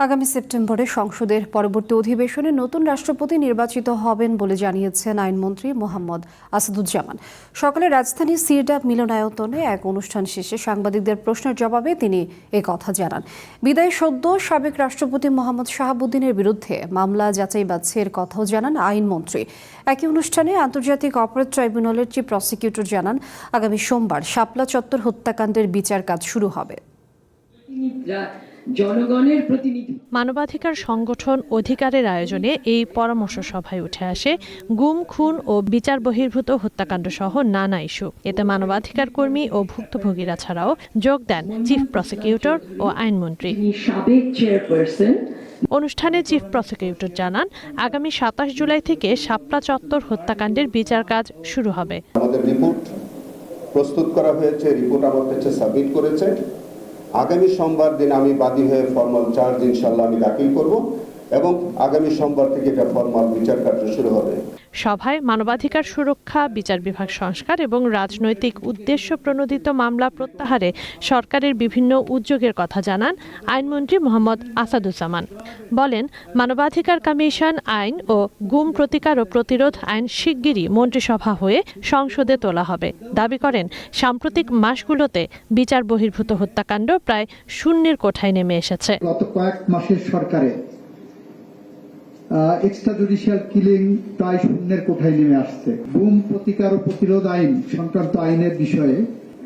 আগামী সেপ্টেম্বরে সংসদের পরবর্তী অধিবেশনে নতুন রাষ্ট্রপতি নির্বাচিত হবেন বলে জানিয়েছেন আইনমন্ত্রী মোহাম্মদ আসাদুজ্জামান। সকালে রাজধানীর সিরডাপ মিলনায়তনে এক অনুষ্ঠান শেষে সাংবাদিকদের প্রশ্নের জবাবে তিনি কথা জানান। বিদায় সদ্য সাবেক রাষ্ট্রপতি মোহাম্মদ শাহাবুদ্দিনের বিরুদ্ধে মামলা যাচাই বাছাইয়ের কথাও জানান আইনমন্ত্রী। একই অনুষ্ঠানে আন্তর্জাতিক অপরাধ ট্রাইব্যুনালের চিফ প্রসিকিউটর জানান, আগামী সোমবার শাপলা চত্বর হত্যাকাণ্ডের বিচার কাজ শুরু হবে। জনগণের প্রতিনিধি মানবাধিকার সংগঠন অধিকারের আয়োজনে এই পরামর্শ সভায় উঠে আসে গুম, খুন ও বিচার বহির্ভূত হত্যাকাণ্ড সহ নানা ইস্যু। এতে মানবাধিকার কর্মী ও ভুক্তভোগীরা ছাড়াও যোগ দেন চিফ প্রসিকিউটর ও আইনমন্ত্রী। সাবেক চেয়ারপারসন অনুষ্ঠানে চিফ প্রসিকিউটর জানান, আগামী ২৭ জুলাই থেকে শাপলা চত্বর হত্যাকাণ্ডের বিচার কাজ শুরু হবে। আমাদের রিপোর্ট প্রস্তুত করা হয়েছে, রিপোর্ট আমার কাছে সাবমিট করেছে। আগামী সোমবার দিন আমি বাদী হয়ে ফর্মাল চার্জ ইনশাআল্লাহ আমি দাখিল করব এবং আগামী সোমবার থেকে এটা ফর্মাল বিচার কার্য শুরু হবে। সভায় মানবাধিকার সুরক্ষা, বিচার বিভাগ সংস্কার এবং রাজনৈতিক উদ্দেশ্য প্রণোদিত মামলা প্রত্যাহারে সরকারের বিভিন্ন উদ্যোগের কথা জানান আইনমন্ত্রী মোহাম্মদ আসাদুজ্জামান। বলেন, মানবাধিকার কমিশন আইন ও গুম প্রতিকার ও প্রতিরোধ আইন শিগগিরই মন্ত্রিসভা হয়ে সংসদে তোলা হবে। দাবি করেন, সাম্প্রতিক মাসগুলোতে বিচার বহির্ভূত হত্যাকাণ্ড প্রায় শূন্যের কোঠায় নেমে এসেছে। গত কয়েক মাসের সরকারে এক্সট্রা জুডিশিয়াল কিলিং প্রায় শূন্যের কোঠায় নেমে আসছে। গুম প্রতিকার ও প্রতিরোধ আইন সংক্রান্ত আইনের বিষয়ে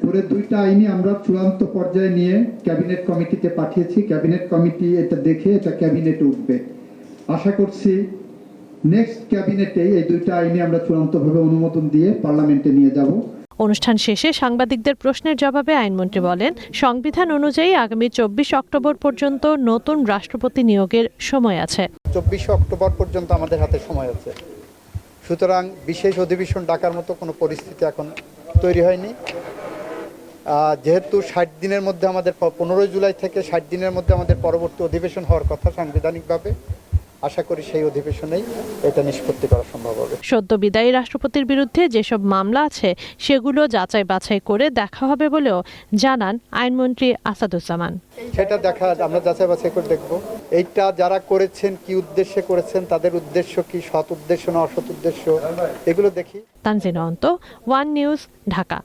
করে দুইটা আইনই আমরা চূড়ান্ত পর্যায়ে নিয়ে ক্যাবিনেট কমিটিতে পাঠিয়েছি। ক্যাবিনেট কমিটি এটা দেখে এটা ক্যাবিনেটে উঠবে। আশা করছি নেক্সট ক্যাবিনেটে এই দুইটা আইনে আমরা চূড়ান্তভাবে অনুমোদন দিয়ে পার্লামেন্টে নিয়ে যাব। অনুষ্ঠান শেষে সাংবাদিকদের প্রশ্নের জবাবে আইনমন্ত্রী বলেন, সংবিধান অনুযায়ী আগামী ২৪ অক্টোবর পর্যন্ত নতুন রাষ্ট্রপতি নিয়োগের সময় আছে। ২৪ অক্টোবর পর্যন্ত আমাদের হাতে সময় আছে। সুতরাং বিশেষ অধিবেশন ডাকার মতো কোনো পরিস্থিতি এখন তৈরি হয়নি। যেহেতু ৬০ দিনের মধ্যে আমাদের ১৫ জুলাই থেকে ৬০ দিনের মধ্যে আমাদের পরবর্তী অধিবেশন হওয়ার কথা সাংবিধানিকভাবে, আশা করি সেই অধিবেশনেই এটা নিষ্পত্তি করা সম্ভব হবে। সদ্য বিদায়ী রাষ্ট্রপতির বিরুদ্ধে যেসব মামলা আছে সেগুলো যাচাই বাছাই করে দেখা হবে বলেও জানান আইনমন্ত্রী আসাদুজ্জামান। সেটা আমরা যাচাই বাছাই করে দেখব। এইটা যারা করেছেন কি উদ্দেশ্যে করেছেন, তাদের উদ্দেশ্য কি, সৎ উদ্দেশ্য না অসৎ উদ্দেশ্য, এগুলো দেখি। তানজিনা অন্ত, ওয়ান নিউজ, ঢাকা।